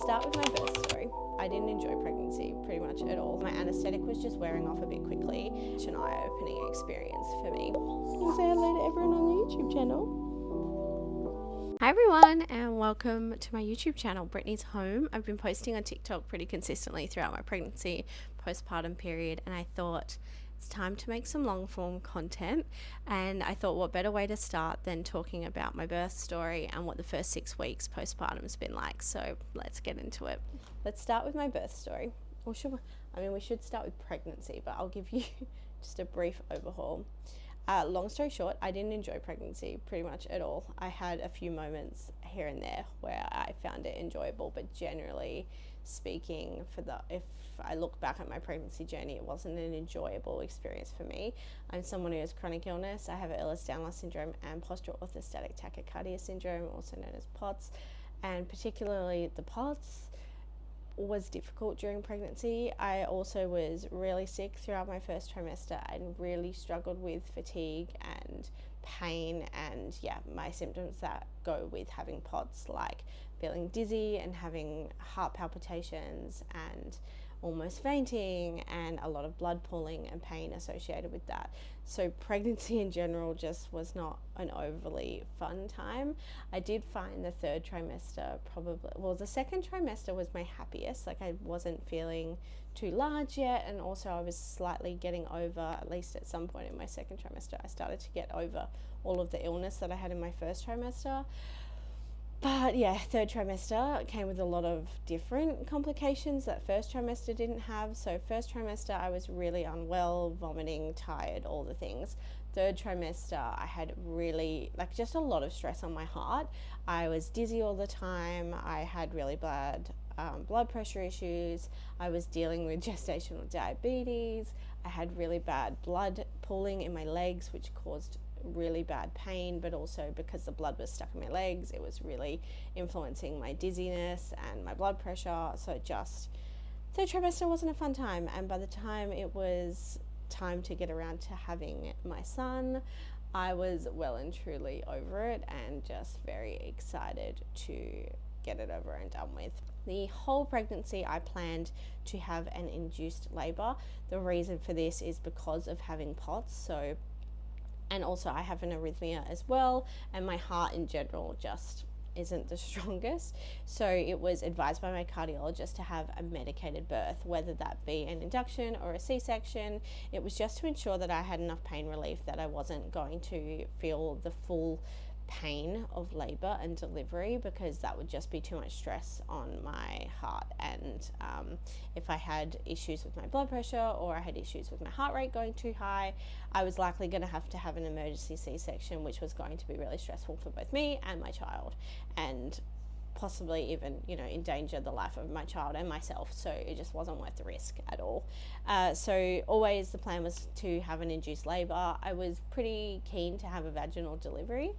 Start with my birth story. I didn't enjoy pregnancy pretty much at all. My anaesthetic was just wearing off a bit quickly. It's an eye-opening experience for me. I'll say hello to everyone on the YouTube channel. Hi everyone and welcome to my YouTube channel, Brittany's Home. I've been posting on TikTok pretty consistently throughout my pregnancy, postpartum period, and I thought it's time to make some long form content. And I thought what better way to start than talking about my birth story and what the first 6 weeks postpartum's been like. So let's get into it. Let's start with my birth story. Or we should start with pregnancy, but I'll give you just a brief overhaul. Long story short, I didn't enjoy pregnancy pretty much at all. I had a few moments here and there where I found it enjoyable, but generally speaking, if I look back at my pregnancy journey, it wasn't an enjoyable experience for me. I'm someone who has chronic illness. I have Ehlers-Danlos syndrome and postural orthostatic tachycardia syndrome, also known as POTS, and particularly the POTS was difficult during pregnancy. I also was really sick throughout my first trimester and really struggled with fatigue and pain and my symptoms that go with having POTS, like feeling dizzy and having heart palpitations and almost fainting and a lot of blood pooling and pain associated with that. So pregnancy in general just was not an overly fun time. I did find the third trimester the second trimester was my happiest. Like, I wasn't feeling too large yet, and also I was slightly getting over, at least at some point in my second trimester, I started to get over all of the illness that I had in my first trimester. But third trimester came with a lot of different complications that first trimester didn't have. So first trimester, I was really unwell, vomiting, tired, all the things. Third trimester, I had really, just a lot of stress on my heart. I was dizzy all the time. I had really bad blood pressure issues. I was dealing with gestational diabetes. I had really bad blood pooling in my legs, which caused really bad pain, but also because the blood was stuck in my legs, it was really influencing my dizziness and my blood pressure. So third trimester wasn't a fun time, and by the time it was time to get around to having my son, I was well and truly over it and just very excited to get it over and done with. The whole pregnancy I planned to have an induced labor. The reason for this is because of having POTS, and also I have an arrhythmia as well, and my heart in general just isn't the strongest. So it was advised by my cardiologist to have a medicated birth, whether that be an induction or a C-section. It was just to ensure that I had enough pain relief, that I wasn't going to feel the full pain of labor and delivery, because that would just be too much stress on my heart. And if I had issues with my blood pressure or I had issues with my heart rate going too high, I was likely going to have an emergency C-section, which was going to be really stressful for both me and my child, and possibly even, endanger the life of my child and myself. So it just wasn't worth the risk at all. So always the plan was to have an induced labor. I was pretty keen to have a vaginal delivery.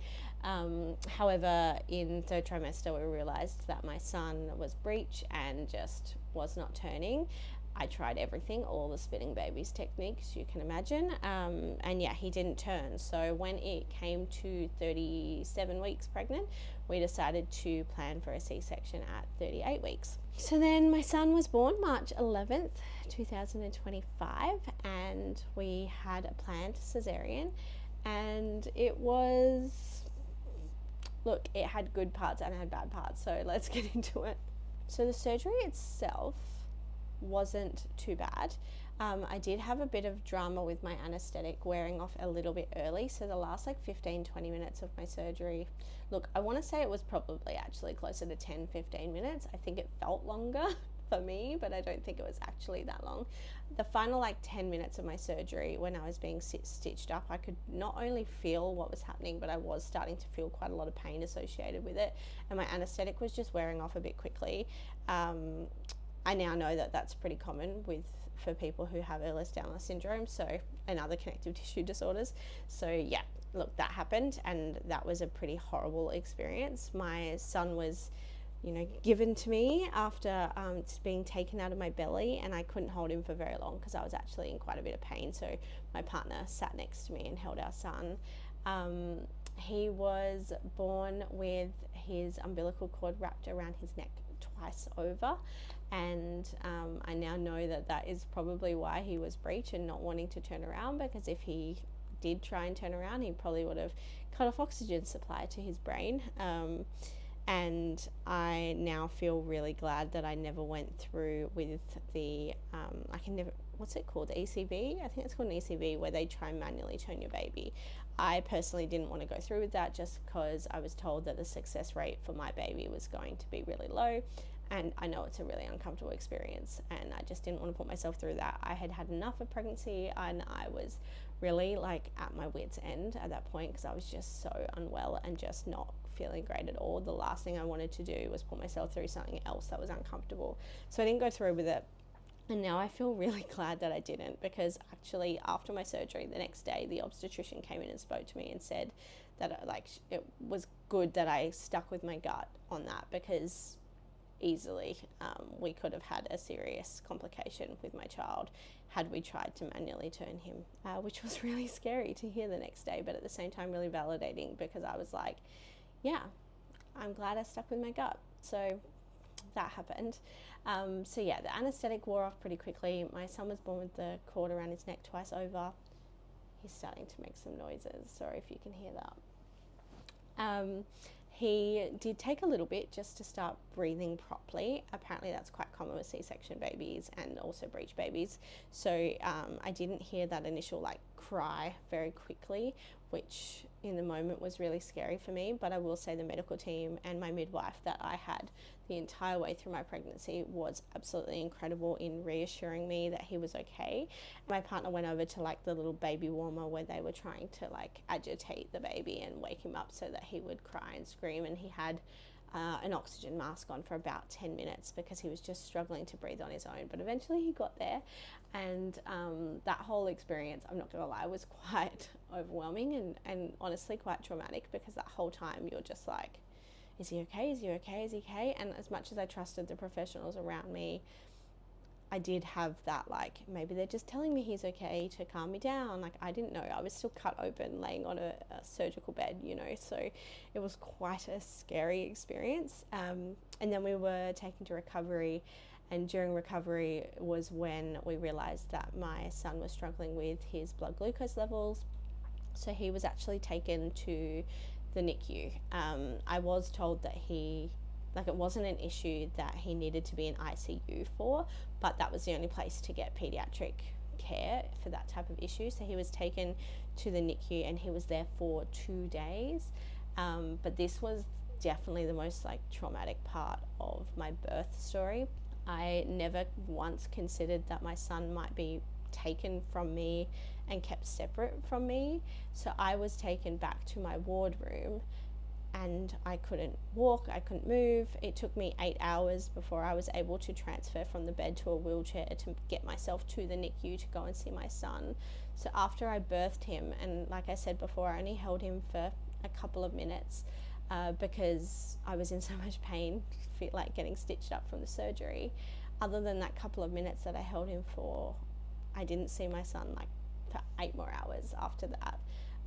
However, in third trimester, we realized that my son was breech and just was not turning. I tried everything, all the spitting babies techniques you can imagine, and he didn't turn. So when it came to 37 weeks pregnant, we decided to plan for a C-section at 38 weeks. So then my son was born March 11th, 2025, and we had a planned cesarean, and it had good parts and it had bad parts, so let's get into it. So the surgery itself wasn't too bad. I did have a bit of drama with my anaesthetic wearing off a little bit early, so the last 15-20 minutes of my surgery, I want to say it was probably actually closer to 10-15 minutes. I think it felt longer for me, but I don't think it was actually that long. The final 10 minutes of my surgery, when I was being stitched up, I could not only feel what was happening, but I was starting to feel quite a lot of pain associated with it, and my anaesthetic was just wearing off a bit quickly. I now know that that's pretty common for people who have Ehlers-Danlos syndrome, and other connective tissue disorders. So that happened, and that was a pretty horrible experience. My son was given to me after being taken out of my belly, and I couldn't hold him for very long because I was actually in quite a bit of pain. So my partner sat next to me and held our son. He was born with his umbilical cord wrapped around his neck twice over, and I now know that that is probably why he was breech and not wanting to turn around, because if he did try and turn around, he probably would have cut off oxygen supply to his brain. And I now feel really glad that I never went through with the what's it called, ECV? I think it's called an ECV, where they try and manually turn your baby. I personally didn't want to go through with that, just because I was told that the success rate for my baby was going to be really low, and I know it's a really uncomfortable experience, and I just didn't want to put myself through that. I had had enough of pregnancy, and I was really like at my wit's end at that point, because I was just so unwell and just not feeling great at all. The last thing I wanted to do was put myself through something else that was uncomfortable, so I didn't go through with it. And now I feel really glad that I didn't, because actually after my surgery the next day, the obstetrician came in and spoke to me and said that it was good that I stuck with my gut on that, because easily we could have had a serious complication with my child had we tried to manually turn him, which was really scary to hear the next day, but at the same time really validating, because I was like, yeah, I'm glad I stuck with my gut. So that happened. So yeah, the anesthetic wore off pretty quickly. My son was born with the cord around his neck twice over. He's starting to make some noises. Sorry if you can hear that. He did take a little bit just to start breathing properly. Apparently that's quite common with C-section babies and also breech babies. So I didn't hear that initial like cry very quickly, which in the moment was really scary for me. But I will say the medical team and my midwife that I had the entire way through my pregnancy was absolutely incredible in reassuring me that he was okay. My partner went over to like the little baby warmer where they were trying to like agitate the baby and wake him up so that he would cry and scream, and he had an oxygen mask on for about 10 minutes because he was just struggling to breathe on his own. But eventually he got there, and that whole experience, I'm not gonna lie, was quite overwhelming and honestly quite traumatic, because that whole time you're just like, is he okay? Is he okay? Is he okay? And as much as I trusted the professionals around me, I did have that like, maybe they're just telling me he's okay to calm me down. Like, I didn't know. I was still cut open laying on a surgical bed, you know, so it was quite a scary experience. And then we were taken to recovery, and during recovery was when we realized that my son was struggling with his blood glucose levels. So he was actually taken to the NICU. I was told that it wasn't an issue that he needed to be in ICU for, but that was the only place to get pediatric care for that type of issue. So he was taken to the NICU and he was there for 2 days. But this was definitely the most like traumatic part of my birth story. I never once considered that my son might be taken from me and kept separate from me. So I was taken back to my ward room, and I couldn't walk, I couldn't move. It took me 8 hours before I was able to transfer from the bed to a wheelchair to get myself to the NICU to go and see my son. So after I birthed him, and like I said before, I only held him for a couple of minutes because I was in so much pain, like getting stitched up from the surgery. Other than that couple of minutes that I held him for, I didn't see my son like for 8 more hours after that.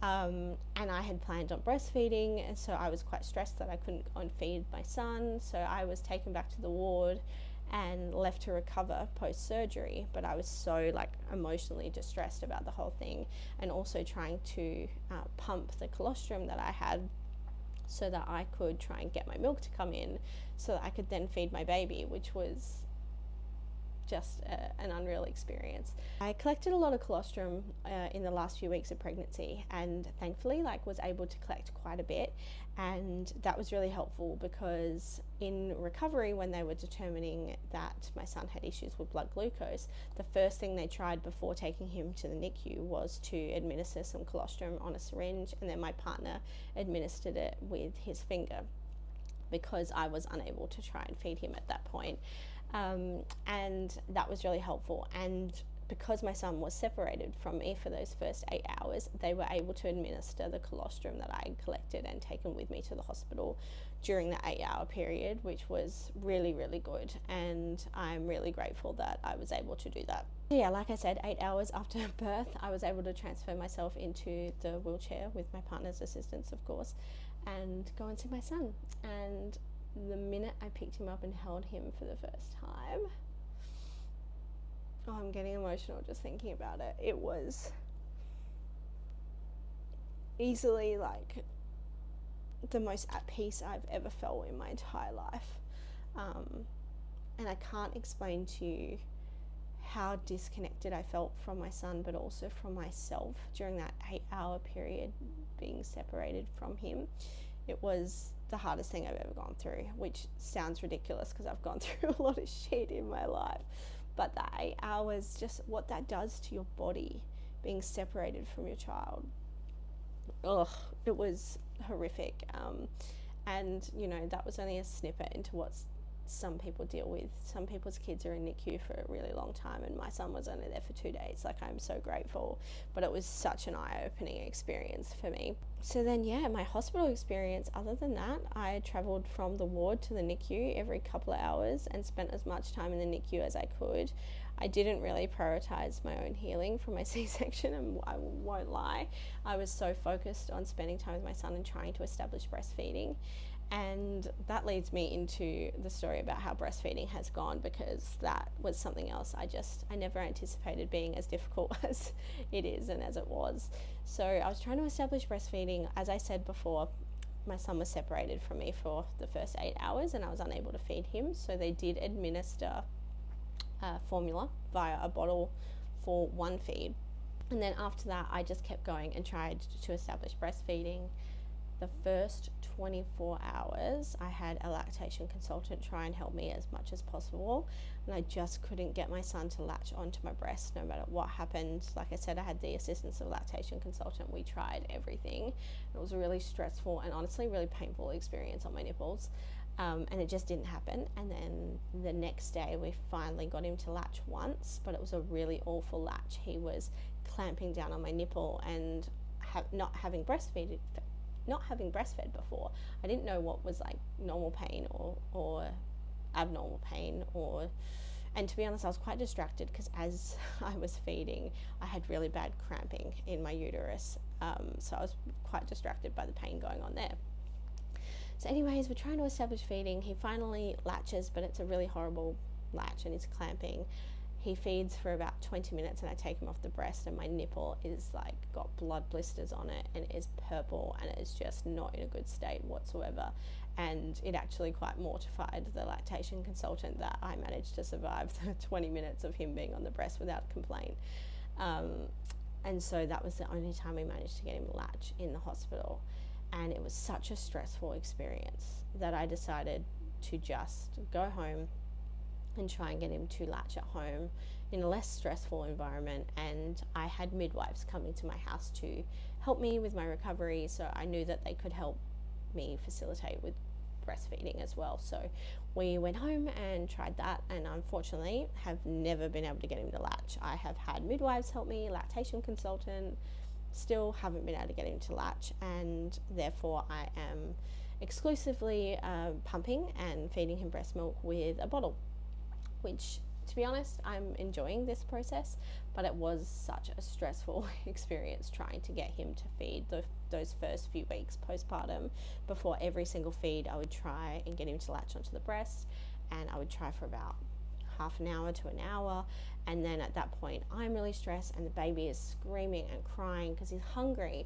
And I had planned on breastfeeding, and so I was quite stressed that I couldn't go and feed my son. So I was taken back to the ward and left to recover post-surgery. But I was so like emotionally distressed about the whole thing, and also trying to pump the colostrum that I had so that I could try and get my milk to come in so that I could then feed my baby, which was just an unreal experience. I collected a lot of colostrum in the last few weeks of pregnancy, and thankfully was able to collect quite a bit, and that was really helpful because in recovery, when they were determining that my son had issues with blood glucose, the first thing they tried before taking him to the NICU was to administer some colostrum on a syringe, and then my partner administered it with his finger because I was unable to try and feed him at that point. And that was really helpful. And because my son was separated from me for those first 8 hours, they were able to administer the colostrum that I had collected and taken with me to the hospital during the 8-hour period, which was really, really good. And I'm really grateful that I was able to do that. Yeah, like I said, 8 hours after birth, I was able to transfer myself into the wheelchair with my partner's assistance, of course, and go and see my son. And the minute I picked him up and held him for the first time, oh, I'm getting emotional just thinking about it. It was easily like the most at peace I've ever felt in my entire life. And I can't explain to you how disconnected I felt from my son, but also from myself during that 8-hour period being separated from him. It was the hardest thing I've ever gone through, which sounds ridiculous because I've gone through a lot of shit in my life. But that 8 hours, just what that does to your body, being separated from your child. Ugh, it was horrific. And, you know, that was only a snippet into what some people deal with. Some people's kids are in NICU for a really long time, and my son was only there for 2 days. Like, I'm so grateful, but it was such an eye-opening experience for me. So then, yeah, my hospital experience, other than that, I traveled from the ward to the NICU every couple of hours and spent as much time in the NICU as I could. I didn't really prioritize my own healing from my C-section, and I won't lie, I was so focused on spending time with my son and trying to establish breastfeeding. And that leads me into the story about how breastfeeding has gone, because that was something else I never anticipated being as difficult as it is and as it was. So I was trying to establish breastfeeding. As I said before, my son was separated from me for the first 8 hours and I was unable to feed him. So they did administer formula via a bottle for one feed. And then after that, I just kept going and tried to establish breastfeeding. The first 24 hours, I had a lactation consultant try and help me as much as possible, and I just couldn't get my son to latch onto my breast no matter what happened. Like I said, I had the assistance of a lactation consultant. We tried everything. It was a really stressful and honestly really painful experience on my nipples, and it just didn't happen. And then the next day we finally got him to latch once, but it was a really awful latch. He was clamping down on my nipple and not having breastfed before. I didn't know what was like normal pain or abnormal pain, and to be honest, I was quite distracted because as I was feeding, I had really bad cramping in my uterus, so I was quite distracted by the pain going on there. So anyways, we're trying to establish feeding. He finally latches, but it's a really horrible latch and he's clamping. He feeds for about 20 minutes and I take him off the breast and my nipple is like got blood blisters on it and it is purple and it is just not in a good state whatsoever. And it actually quite mortified the lactation consultant that I managed to survive the 20 minutes of him being on the breast without complaint. And so that was the only time we managed to get him latch in the hospital. And it was such a stressful experience that I decided to just go home and try and get him to latch at home in a less stressful environment. And I had midwives coming to my house to help me with my recovery, so I knew that they could help me facilitate with breastfeeding as well. So we went home and tried that, and unfortunately have never been able to get him to latch. I have had midwives help me, lactation consultant, still haven't been able to get him to latch, and therefore I am exclusively pumping and feeding him breast milk with a bottle, which, to be honest, I'm enjoying this process, but it was such a stressful experience trying to get him to feed those first few weeks postpartum. Before every single feed, I would try and get him to latch onto the breast, and I would try for about half an hour to an hour, and then at that point I'm really stressed and the baby is screaming and crying because he's hungry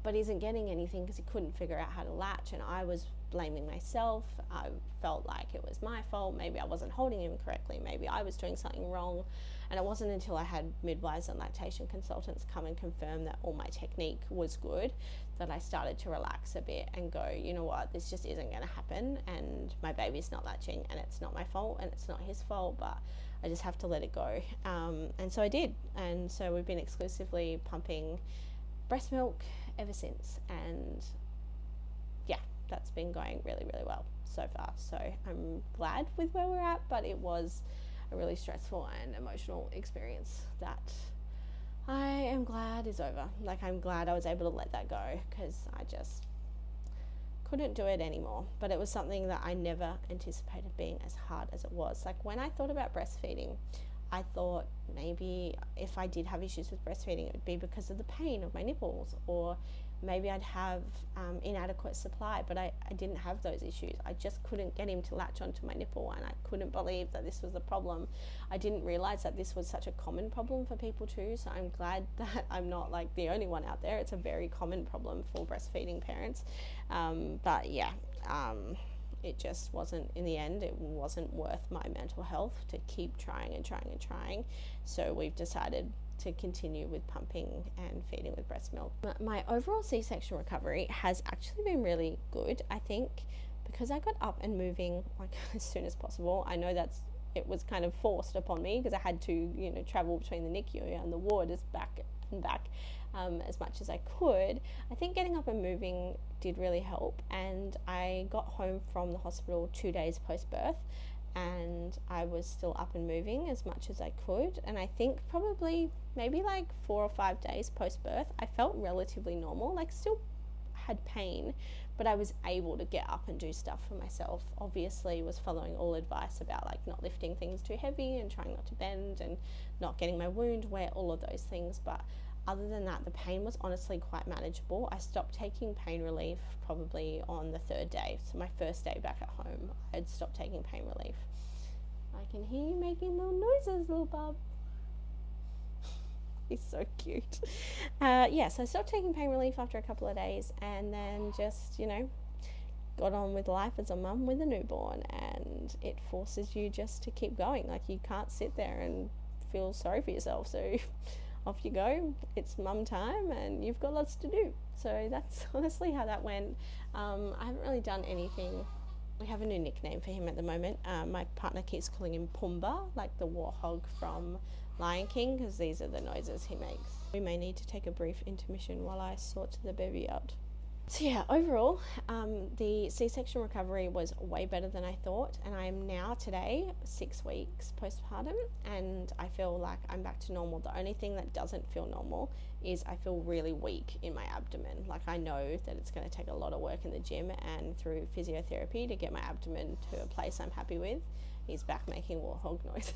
but isn't getting anything because he couldn't figure out how to latch, and I was blaming myself. I felt like it was my fault. Maybe I wasn't holding him correctly, maybe I was doing something wrong. And it wasn't until I had midwives and lactation consultants come and confirm that all my technique was good that I started to relax a bit and go, you know what, this just isn't going to happen, and my baby's not latching and it's not my fault and it's not his fault, but I just have to let it go. And so I did, and so we've been exclusively pumping breast milk ever since, and yeah, that's been going really, really well so far. So I'm glad with where we're at, but it was a really stressful and emotional experience that I am glad is over. Like, I'm glad I was able to let that go because I just couldn't do it anymore. But it was something that I never anticipated being as hard as it was. Like, when I thought about breastfeeding, I thought maybe if I did have issues with breastfeeding, it would be because of the pain of my nipples, or maybe I'd have inadequate supply, but I didn't have those issues. I just couldn't get him to latch onto my nipple, and I couldn't believe that this was the problem. I didn't realize that this was such a common problem for people too, so I'm glad that I'm not like the only one out there. It's a very common problem for breastfeeding parents. But yeah, it just wasn't, in the end, it wasn't worth my mental health to keep trying and trying and trying. So we've decided to continue with pumping and feeding with breast milk. My overall C-section recovery has actually been really good, I think, because I got up and moving like as soon as possible. I know it was kind of forced upon me because I had to, travel between the NICU and the ward as back and back as much as I could. I think getting up and moving did really help, and I got home from the hospital 2 days post-birth, and I was still up and moving as much as I could. And I think probably maybe like 4 or 5 days post-birth, I felt relatively normal, like still had pain, but I was able to get up and do stuff for myself. Obviously was following all advice about like not lifting things too heavy and trying not to bend and not getting my wound wet, all of those things. But other than that, the pain was honestly quite manageable. I stopped taking pain relief probably on the 3rd day. So my first day back at home, I had stopped taking pain relief. I can hear you making little noises, little bub. He's so cute. So I stopped taking pain relief after a couple of days, and then just, got on with life as a mum with a newborn, and it forces you just to keep going. Like, you can't sit there and feel sorry for yourself. So off you go. It's mum time and you've got lots to do. So that's honestly how that went. I haven't really done anything. We have a new nickname for him at the moment. My partner keeps calling him Pumbaa, like the warthog from Lion King, because these are the noises he makes. We may need to take a brief intermission while I sort the baby out. So yeah, overall, the C-section recovery was way better than I thought, and I am now today 6 weeks postpartum, and I feel like I'm back to normal. The only thing that doesn't feel normal is I feel really weak in my abdomen. Like, I know that it's going to take a lot of work in the gym and through physiotherapy to get my abdomen to a place I'm happy with. He's back making warthog noises.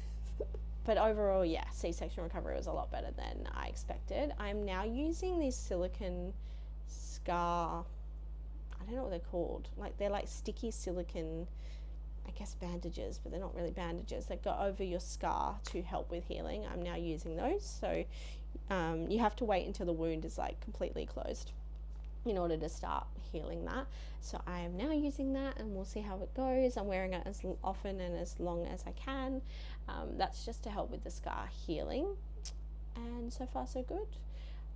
But overall, yeah, C-section recovery was a lot better than I expected. I'm now using these silicone scar, I don't know what they're called, like they're like sticky silicone, I guess, bandages, but they're not really bandages, that go over your scar to help with healing. I'm now using those. So you have to wait until the wound is like completely closed in order to start healing that. So I am now using that, and we'll see how it goes. I'm wearing it as often and as long as I can. That's just to help with the scar healing, and so far so good.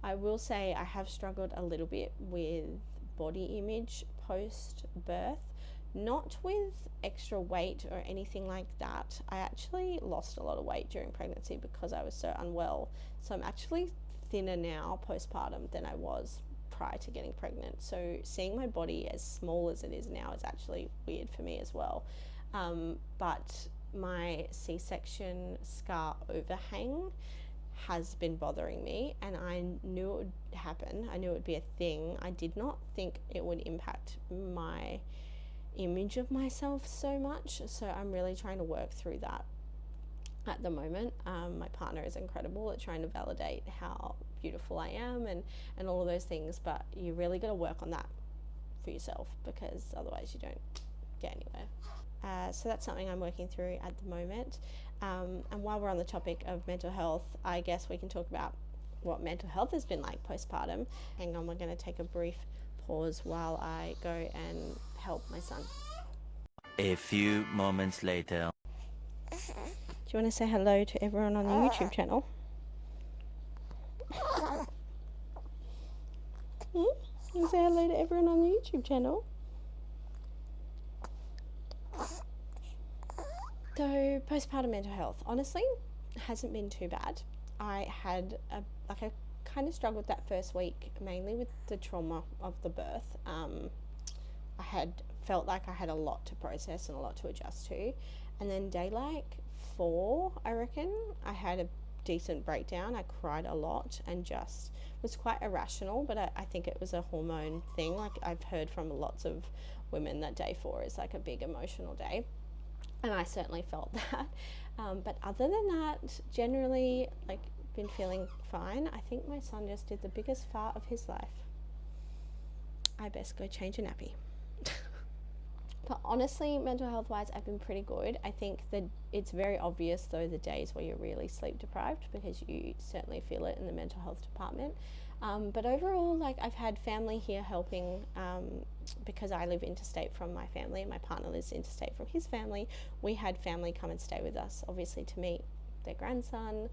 I will say I have struggled a little bit with body image post-birth, not with extra weight or anything like that. I actually lost a lot of weight during pregnancy because I was so unwell. So I'm actually thinner now postpartum than I was prior to getting pregnant. So seeing my body as small as it is now is actually weird for me as well. But my C-section scar overhang has been bothering me, and I knew it would happen. I knew it would be a thing. I did not think it would impact my image of myself so much. So I'm really trying to work through that at the moment. My partner is incredible at trying to validate how beautiful I am and all of those things, but you really got to work on that for yourself, because otherwise you don't get anywhere. So that's something I'm working through at the moment. And while we're on the topic of mental health, I guess we can talk about what mental health has been like postpartum. Hang on, we're going to take a brief pause while I go and help my son. A few moments later. Do you want to say hello to everyone on the YouTube channel? You say hello to everyone on the YouTube channel? So postpartum mental health, honestly, hasn't been too bad. I had I kind of struggled that first week, mainly with the trauma of the birth. I had felt like I had a lot to process and a lot to adjust to. And then day like 4, I reckon, I had a decent breakdown. I cried a lot and just was quite irrational, but I think it was a hormone thing. Like, I've heard from lots of women that day 4 is like a big emotional day. And I certainly felt that. But other than that, generally, like, been feeling fine. I think my son just did the biggest fart of his life. I best go change a nappy. But honestly, mental health wise, I've been pretty good. I think that it's very obvious though the days where you're really sleep deprived, because you certainly feel it in the mental health department. But overall, like, I've had family here helping, because I live interstate from my family and my partner lives interstate from his family. We had family come and stay with us, obviously to meet their grandson,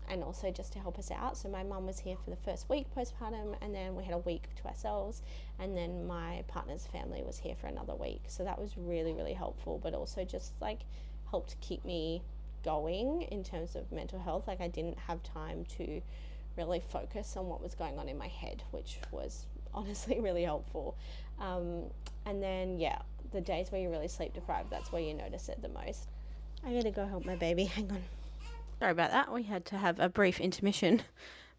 and also just to help us out. So my mum was here for the first week postpartum, and then we had a week to ourselves, and then my partner's family was here for another week. So that was really, really helpful, but also just like helped keep me going in terms of mental health. Like, I didn't have time to really focus on what was going on in my head, which was honestly really helpful. And then the days where you're really sleep deprived, that's where you notice it the most. I gotta go help my baby. Hang on. Sorry about that. We had to have a brief intermission.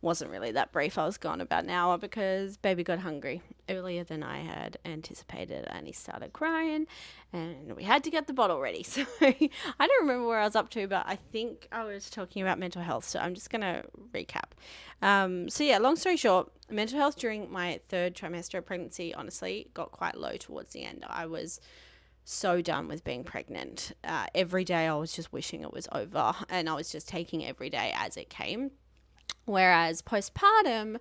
Wasn't really that brief. I was gone about an hour because baby got hungry earlier than I had anticipated, and he started crying, and we had to get the bottle ready. So I don't remember where I was up to, but I think I was talking about mental health. So I'm just going to recap. Long story short, mental health during my 3rd trimester of pregnancy honestly got quite low towards the end. I was so done with being pregnant. Every day I was just wishing it was over, and I was just taking every day as it came. Whereas postpartum,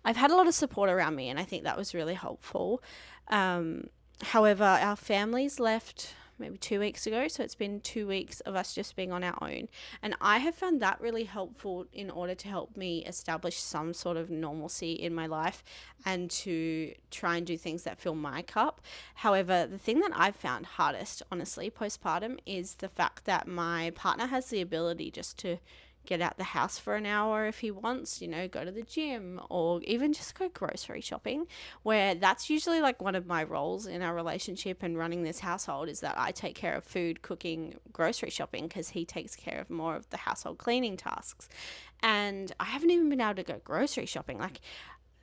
I've had a lot of support around me, and I think that was really helpful. However, our families left maybe 2 weeks ago, so it's been 2 weeks of us just being on our own. And I have found that really helpful in order to help me establish some sort of normalcy in my life and to try and do things that fill my cup. However, the thing that I've found hardest, honestly, postpartum, is the fact that my partner has the ability just to get out the house for an hour if he wants, go to the gym, or even just go grocery shopping, where that's usually like one of my roles in our relationship and running this household, is that I take care of food, cooking, grocery shopping, because he takes care of more of the household cleaning tasks. And I haven't even been able to go grocery shopping. Like,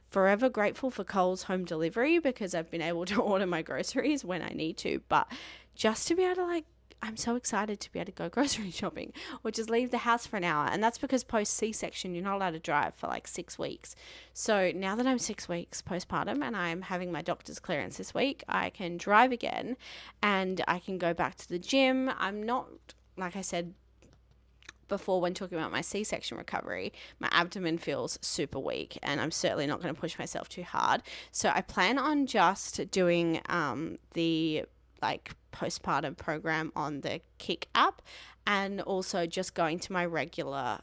forever grateful for Coles home delivery, because I've been able to order my groceries when I need to, but just to be able to I'm so excited to be able to go grocery shopping or just leave the house for an hour. And that's because post C-section, you're not allowed to drive for 6 weeks. So now that I'm 6 weeks postpartum and I'm having my doctor's clearance this week, I can drive again and I can go back to the gym. I'm not, like I said before when talking about my C-section recovery, my abdomen feels super weak, and I'm certainly not going to push myself too hard. So I plan on just doing the postpartum program on the Kick app, and also just going to my regular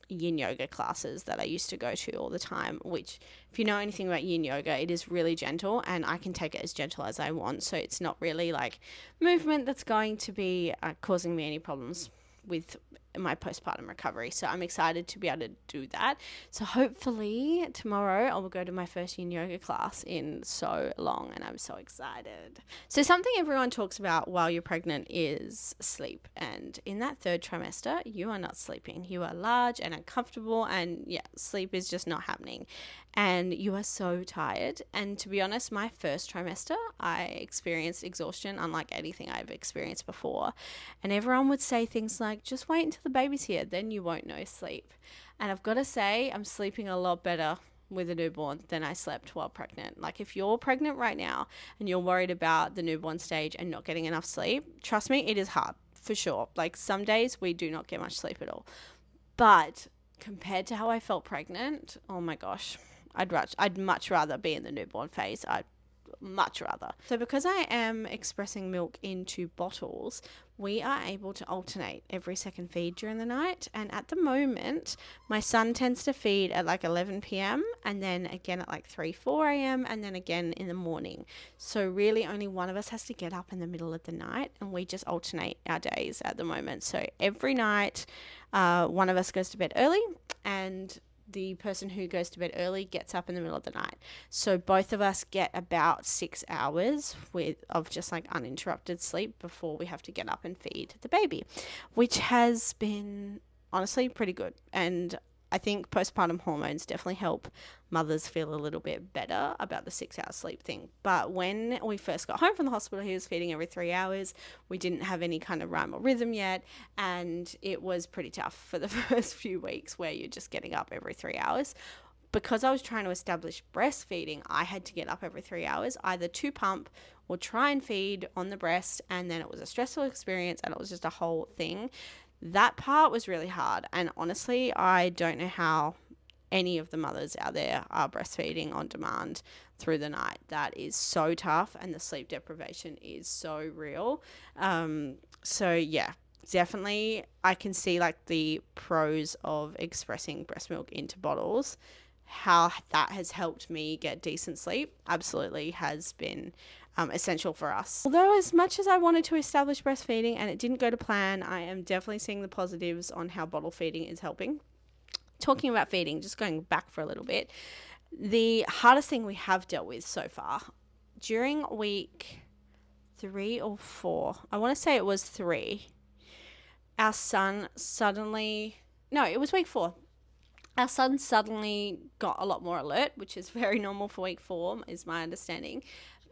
yin yoga classes that I used to go to all the time, which, if you know anything about yin yoga, it is really gentle, and I can take it as gentle as I want. So it's not really movement that's going to be causing me any problems with my postpartum recovery. So I'm excited to be able to do that. So hopefully tomorrow I will go to my first yin yoga class in so long, and I'm so excited. So something everyone talks about while you're pregnant is sleep. And in that 3rd trimester, you are not sleeping. You are large and uncomfortable, and sleep is just not happening. And you are so tired. And to be honest, my 1st trimester, I experienced exhaustion unlike anything I've experienced before. And everyone would say things like, just wait until the baby's here, then you won't know sleep. And I've got to say, I'm sleeping a lot better with a newborn than I slept while pregnant. If you're pregnant right now and you're worried about the newborn stage and not getting enough sleep, trust me, it is hard, for sure. Some days we do not get much sleep at all. But compared to how I felt pregnant, oh my gosh, I'd much rather be in the newborn phase. I'd much rather. So because I am expressing milk into bottles, we are able to alternate every second feed during the night. And at the moment, my son tends to feed at 11 p.m. and then again at 3, 4 a.m. and then again in the morning. So really only one of us has to get up in the middle of the night, and we just alternate our days at the moment. So every night, one of us goes to bed early, and the person who goes to bed early gets up in the middle of the night. So both of us get about 6 hours of just uninterrupted sleep before we have to get up and feed the baby, which has been honestly pretty good. And I think postpartum hormones definitely help mothers feel a little bit better about the 6-hour sleep thing. But when we first got home from the hospital, he was feeding every 3 hours. We didn't have any kind of rhyme or rhythm yet, and it was pretty tough for the first few weeks where you're just getting up every 3 hours. because I was trying to establish breastfeeding, I had to get up every 3 hours, either to pump or try and feed on the breast. And then it was a stressful experience and it was just a whole thing. That part was really hard. And honestly, I don't know how any of the mothers out there are breastfeeding on demand through the night. That is so tough, and the sleep deprivation is so real. So yeah, definitely I can see like the pros of expressing breast milk into bottles. How that has helped me get decent sleep absolutely has been essential for us. Although as much as I wanted to establish breastfeeding and it didn't go to plan, I am definitely seeing the positives on how bottle feeding is helping. Talking about feeding, just going back for a little bit, the hardest thing we have dealt with so far, during week 3 or 4, I want to say it was 3, our son suddenly, no, it was week 4. Our son suddenly got a lot more alert, which is very normal for week 4, is my understanding.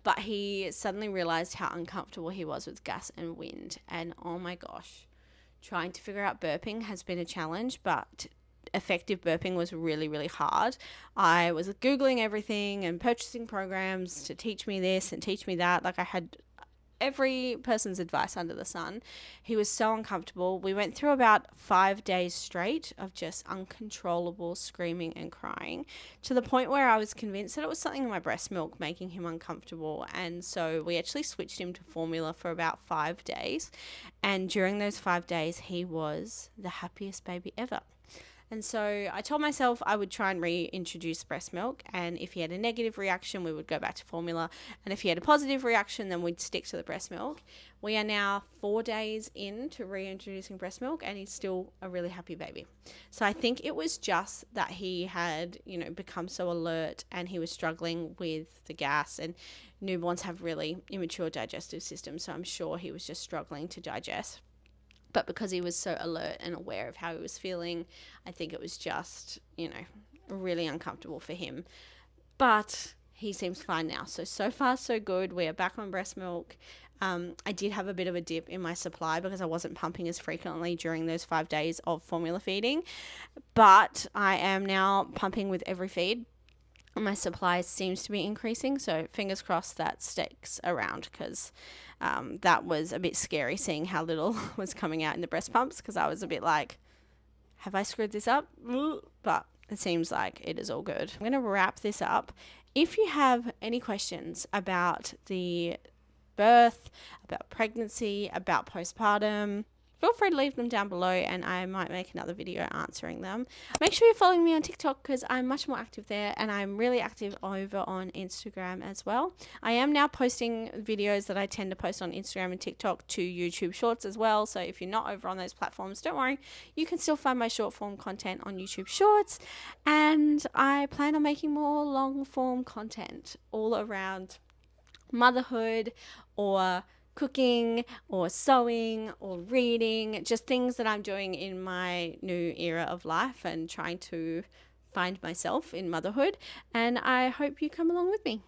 But he suddenly realized how uncomfortable he was with gas and wind. And oh my gosh, trying to figure out burping has been a challenge, but effective burping was really, really hard. I was Googling everything and purchasing programs to teach me this and teach me that. Like, I had every person's advice under the sun. He was so uncomfortable. We went through about 5 days straight of just uncontrollable screaming and crying, to the point where I was convinced that it was something in my breast milk making him uncomfortable. And so we actually switched him to formula for about 5 days. And during those 5 days, he was the happiest baby ever. And so I told myself I would try and reintroduce breast milk, and if he had a negative reaction, we would go back to formula, and if he had a positive reaction, then we'd stick to the breast milk. We are now 4 days into reintroducing breast milk, and he's still a really happy baby. So I think it was just that he had, become so alert, and he was struggling with the gas, and newborns have really immature digestive systems, so I'm sure he was just struggling to digest. But because he was so alert and aware of how he was feeling, I think it was just, really uncomfortable for him. But he seems fine now. So far, so good. We are back on breast milk. I did have a bit of a dip in my supply because I wasn't pumping as frequently during those 5 days of formula feeding. But I am now pumping with every feed. My supply seems to be increasing, so fingers crossed that sticks around, because that was a bit scary seeing how little was coming out in the breast pumps, because I was a bit like, have I screwed this up? But it seems like it is all good. I'm going to wrap this up. If you have any questions about the birth, about pregnancy, about postpartum, feel free to leave them down below and I might make another video answering them. Make sure you're following me on TikTok, because I'm much more active there, and I'm really active over on Instagram as well. I am now posting videos that I tend to post on Instagram and TikTok to YouTube Shorts as well. So if you're not over on those platforms, don't worry. You can still find my short form content on YouTube Shorts. And I plan on making more long form content all around motherhood, or cooking, or sewing, or reading, just things that I'm doing in my new era of life and trying to find myself in motherhood. And I hope you come along with me.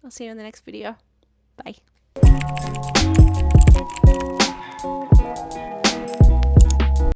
I'll see you in the next video. Bye.